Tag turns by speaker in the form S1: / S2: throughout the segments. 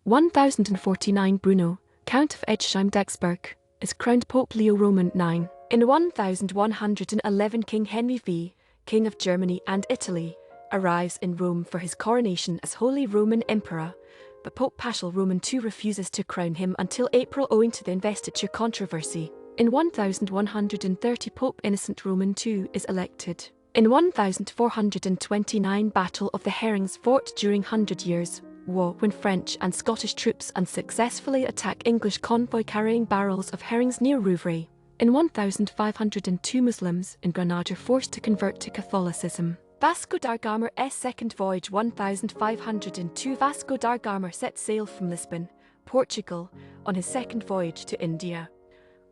S1: 1049 Bruno, Count of Edgesheim-Dexburg, is crowned Pope Leo Roman IX. In 1111 King Henry V, King of Germany and Italy, arrives in Rome for his coronation as Holy Roman Emperor, but Pope Paschal Roman II refuses to crown him until April owing to the investiture controversy. In 1130 Pope Innocent Roman II is elected. In 1429 Battle of the Herrings fought during Hundred Years' War when French and Scottish troops unsuccessfully attack English convoy carrying barrels of herrings near Rouvray. In 1502 Muslims in Granada are forced to convert to Catholicism. Vasco da Gama's second voyage 1502 Vasco da Gama set sail from Lisbon, Portugal, on his second voyage to India.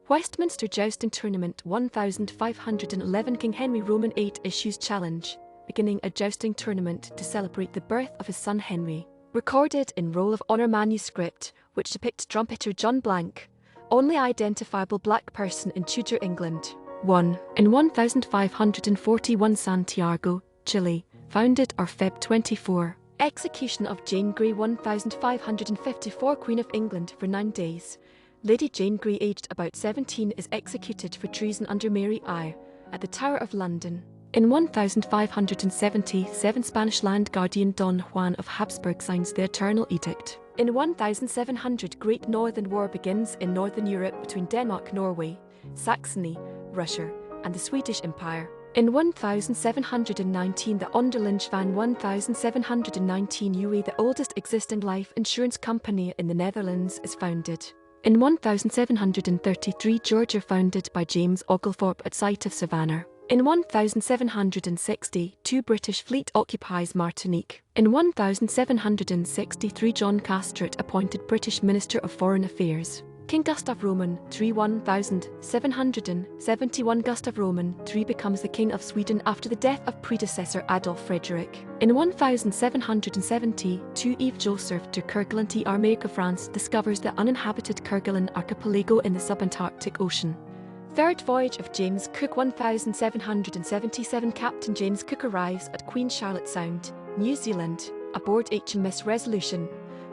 S1: Westminster Jousting Tournament 1511 King Henry Roman VIII issues challenge, beginning a jousting tournament to celebrate the birth of his son Henry. Recorded in Roll of Honour manuscript, which depicts trumpeter John Blank, only identifiable black person in Tudor England. 1. In 1541 Santiago, Chile, founded or Feb 24. Execution of Jane Grey 1554 Queen of England for 9 days. Lady Jane Grey, aged about 17, is executed for treason under Mary I, at the Tower of London. In 1577 Spanish land guardian Don Juan of Habsburg signs the Eternal Edict. In 1700 Great Northern War begins in Northern Europe between Denmark, Norway, Saxony, Russia, and the Swedish Empire. In 1719 the Onderlinge 1719 UA, the oldest existing life insurance company in the Netherlands, is founded. In 1733 Georgia, founded by James Oglethorpe at site of Savannah. In 1760, two British fleet occupies Martinique. In 1763 John Castrot appointed British Minister of Foreign Affairs. King Gustav Roman III 1771 Gustav Roman III becomes the King of Sweden after the death of predecessor Adolf Frederick. In 1772 Yves Joseph de Kerguelen Armaic of France discovers the uninhabited Kerguelen archipelago in the subantarctic ocean. Third voyage of James Cook 1777 Captain James Cook arrives at Queen Charlotte Sound, New Zealand, aboard HMS Resolution,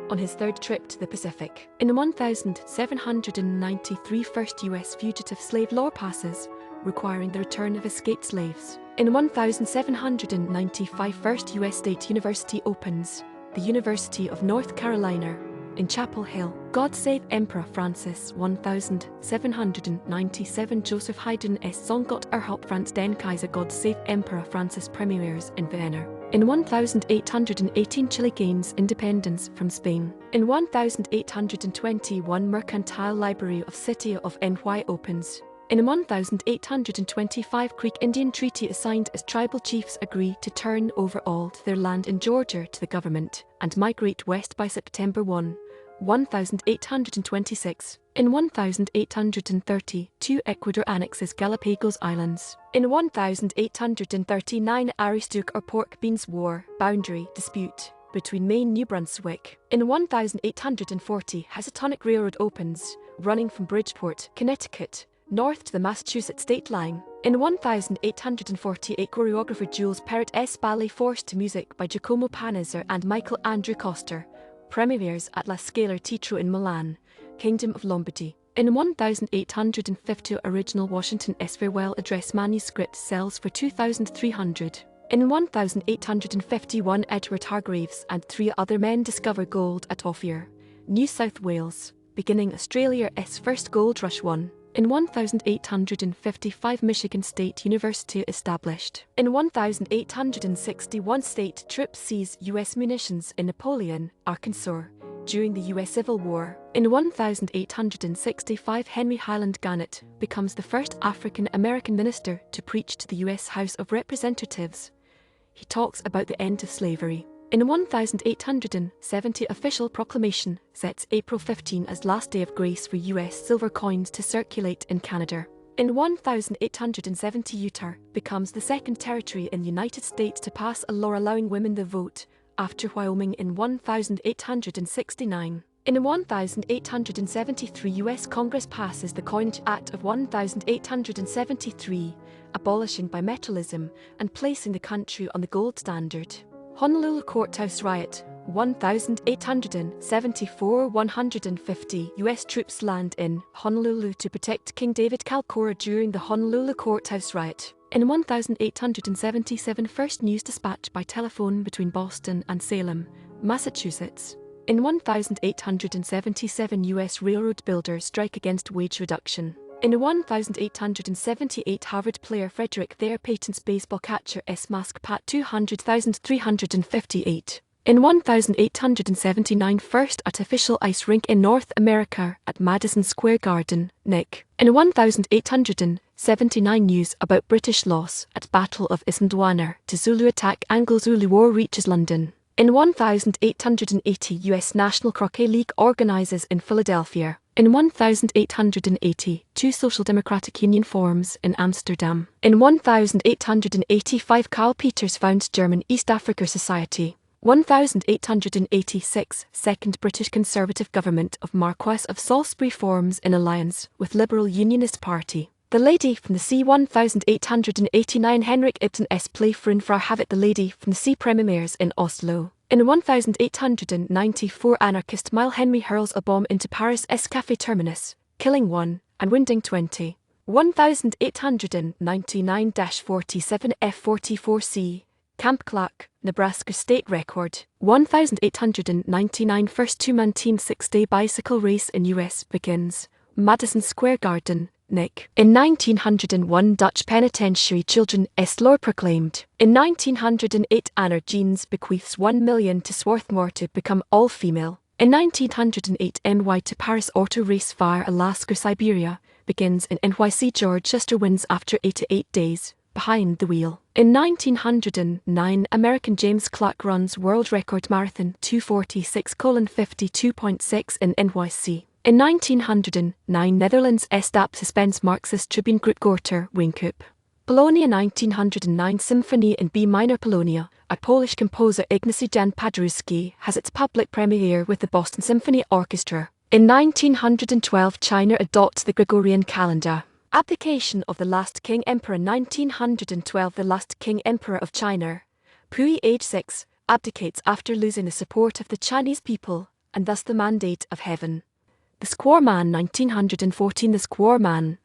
S1: on his third trip to the Pacific. In 1793 first U.S. fugitive slave law passes, requiring the return of escaped slaves. In 1795 first U.S. State University opens, the University of North Carolina, in Chapel Hill. God Save Emperor Francis 1797 Joseph Haydn's Song Gott erhält Franz den Kaiser God Save Emperor Francis premieres in Vienna. In 1818 Chile gains independence from Spain. In 1821 Mercantile Library of City of NY opens. In 1825 Creek Indian Treaty is signed as tribal chiefs agree to turn over all their land in Georgia to the government and migrate west by September 1, 1826. In 1832 Ecuador annexes Galapagos Islands. In 1839 Aroostook or Pork Beans War, boundary dispute between Maine New Brunswick. In 1840 Housatonic Railroad opens, running from Bridgeport, Connecticut, north to the Massachusetts state line. In 1848 choreographer Jules Perret's ballet Forced to Music by Giacomo Panizza and Michael Andrew Coster premieres at La Scala Teatro in Milan, Kingdom of Lombardy. In 1850 original Washington S. Farewell Address manuscript sells for $2,300. In 1851 Edward Hargreaves and 3 other men discover gold at Ophir, New South Wales, beginning Australia's first gold rush. 1. In 1855 Michigan State University established. In 1861 state troops seize U.S. munitions in Napoleon, Arkansas, during the U.S. Civil War. In 1865 Henry Highland Gannett becomes the first African-American minister to preach to the U.S. House of Representatives. He talks about the end of slavery. In 1870 official proclamation sets April 15 as last day of grace for U.S. silver coins to circulate in Canada. In 1870 Utah becomes the second territory in the United States to pass a law allowing women the vote, after Wyoming in 1869. In 1873 U.S. Congress passes the Coinage Act of 1873, abolishing bimetallism and placing the country on the gold standard. Honolulu Courthouse riot, 1874, 150 U.S. troops land in Honolulu to protect King David Kalkaua during the Honolulu Courthouse riot. In 1877, first news dispatch by telephone between Boston and Salem, Massachusetts. In 1877, U.S. railroad builders strike against wage reduction. In 1878, Harvard player Frederick Thayer patents baseball catcher S. Mask Pat 200,358. In 1879, first artificial ice rink in North America at Madison Square Garden, Nick. In 1879, news about British loss at Battle of Isandlwana to Zulu attack Anglo-Zulu War reaches London. In 1880, U.S. National Croquet League organizes in Philadelphia. In 1880, two Social Democratic Union forms in Amsterdam. In 1885, Karl Peters founds German East Africa Society. 1886, second British Conservative government of Marquess of Salisbury forms in alliance with Liberal Unionist Party. The Lady from the Sea. 1889, Henrik Ibsen S. play Frun Fra Havet, The Lady from the Sea premieres in Oslo. In 1894, anarchist Mile Henry hurls a bomb into Paris' Café Terminus, killing 1 and wounding 20. 1899-47 F-44C. Camp Clark, Nebraska state record. 1899, first two-man team 6-day bicycle race in U.S. begins. Madison Square Garden, Nick. In 1901, Dutch penitentiary children law proclaimed. In 1908, Anna Jeans bequeaths 1 million to Swarthmore to become all-female. In 1908, NY to Paris auto race via Alaska, Siberia begins in NYC. George Chester wins after 88 days behind the wheel. In 1909, American James Clark runs world record marathon 246:52.6 in NYC. In 1909, Netherlands Estap suspends Marxist Tribune Group Gorter Wingkup. Polonia. 1909, Symphony in B minor. Polonia, a Polish composer Ignacy Jan Paderewski, has its public premiere with the Boston Symphony Orchestra. In 1912, China adopts the Gregorian calendar. Abdication of the last King Emperor. 1912, the last King Emperor of China, Puyi, age 6, abdicates after losing the support of the Chinese people, and thus the mandate of heaven. The Squaw Man. 1914, the Squaw Man,